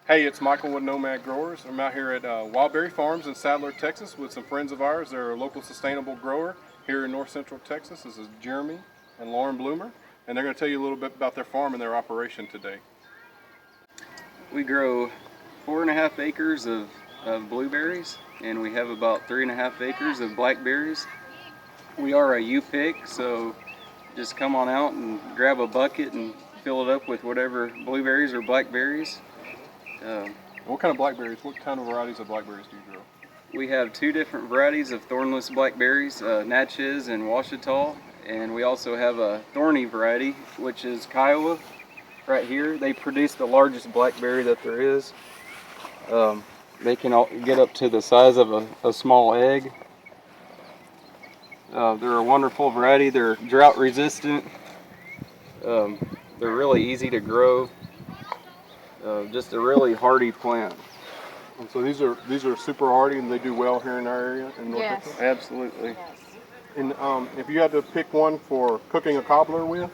Hey, it's Michael with Nomad Growers. I'm out here at Wildberry Farms in Sadler, Texas with some friends of ours. They're a local sustainable grower here in north central Texas. This is Jeremy and Lauren Bloomer, and they're going to tell you a little bit about their farm and their operation today. We grow 4.5 acres of blueberries, and we have about 3.5 acres of blackberries. We are a U-pick, so just come on out and grab a bucket and fill it up with whatever blueberries or blackberries. What kind of blackberries, what kind of varieties of blackberries do you grow? We have two different varieties of thornless blackberries, Natchez and Ouachita, and we also have a thorny variety, which is Kiowa. Right here, they produce the largest blackberry that there is. They can get up to the size of a small egg. They're a wonderful variety. They're drought resistant. They're really easy to grow. Just a really hardy plant. And so these are super hardy, and they do well here in our area in North Yes. Texas. Absolutely. Yes. And if you had to pick one for cooking a cobbler with,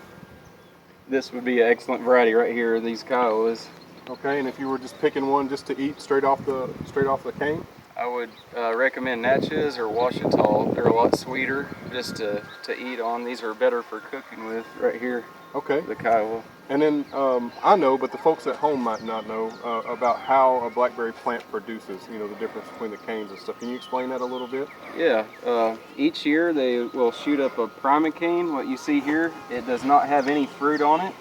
This would be an excellent variety right here, these Kiowas. okay. And if you were just picking one just to eat straight off the cane, I would recommend Natchez or Ouachita. They're a lot sweeter just to eat on. These are better for cooking with right here, okay. the Kiowa. And then I know, but the folks at home might not know about how a blackberry plant produces, the difference between the canes and stuff. Can you explain that a little bit? Yeah, each year they will shoot up a primocane. What you see here, it does not have any fruit on it.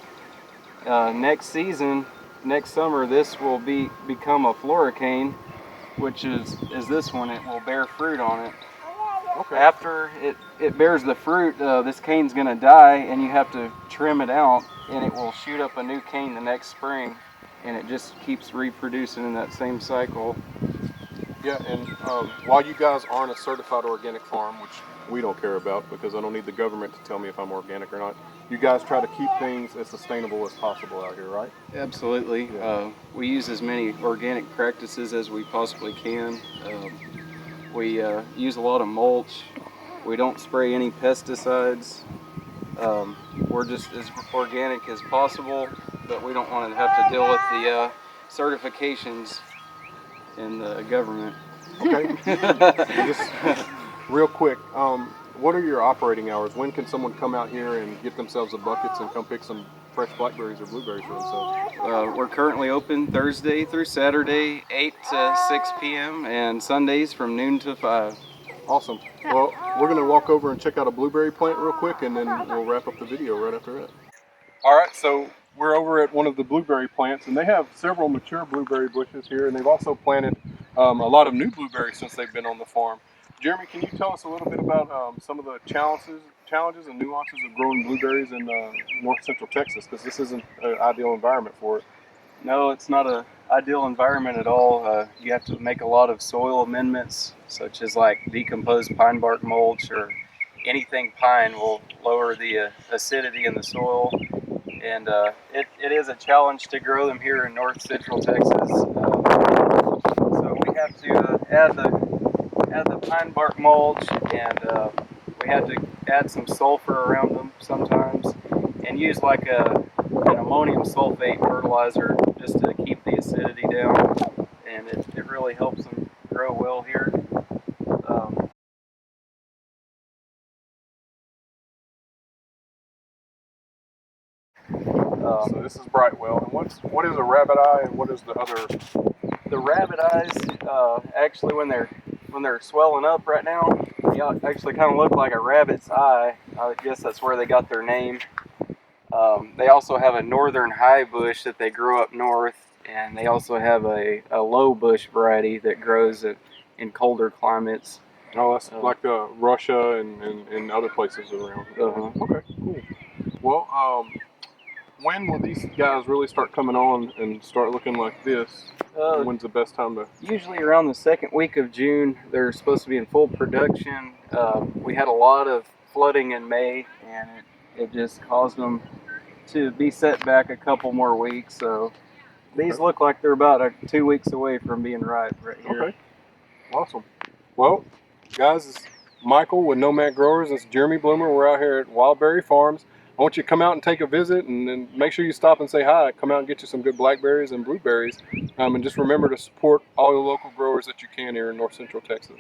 Next summer, this will become a floricane, which is this one. It will bear fruit on it. Okay. After it bears the fruit, this cane's going to die, and you have to trim it out, and it will shoot up a new cane the next spring, and it just keeps reproducing in that same cycle. Yeah, and while you guys aren't a certified organic farm, which we don't care about because I don't need the government to tell me if I'm organic or not, you guys try to keep things as sustainable as possible out here, right? Absolutely. Yeah. We use as many organic practices as we possibly can. We use a lot of mulch. We don't spray any pesticides. We're just as organic as possible, but we don't want to have to deal with the certifications in the government. Okay. Just real quick, what are your operating hours? When can someone come out here and get themselves a buckets and come pick some fresh blackberries or blueberries for themselves? We're currently open Thursday through Saturday, 8 to 6 p.m. and Sundays from noon to 5. Awesome. Well, we're going to walk over and check out a blueberry plant real quick, and then we'll wrap up the video right after that. All right, so we're over at one of the blueberry plants, and they have several mature blueberry bushes here, and they've also planted a lot of new blueberries since they've been on the farm. Jeremy, can you tell us a little bit about some of the challenges and nuances of growing blueberries in north central Texas? Because this isn't an ideal environment for it. No, it's not an ideal environment at all. You have to make a lot of soil amendments, such as like decomposed pine bark mulch or anything pine will lower the acidity in the soil. And it is a challenge to grow them here in north central Texas. So we have to add the pine bark mulch, and we had to add some sulfur around them sometimes, and use like an ammonium sulfate fertilizer just to keep the acidity down, and it really helps them grow well here. So this is Brightwell, and what is a rabbit eye, and what is the other? The rabbit eyes, actually, when they're swelling up right now, they actually kind of look like a rabbit's eye. I guess that's where they got their name. They also have a northern high bush that they grow up north, and they also have a low bush variety that grows in colder climates. Oh, that's like Russia and other places around. Okay, cool. Well, when will these guys really start coming on and start looking like this? When's the best time to? Usually around the second week of June, they're supposed to be in full production. We had a lot of flooding in May, and it just caused them to be set back a couple more weeks. So these look like they're about 2 weeks away from being ripe right here. Okay, awesome. Well, guys, it's Michael with Nomad Growers. It's Jeremy Bloomer. We're out here at Wildberry Farms I want you to come out and take a visit, and then make sure you stop and say hi. Come out and get you some good blackberries and blueberries. And just remember to support all the local growers that you can here in North Central Texas.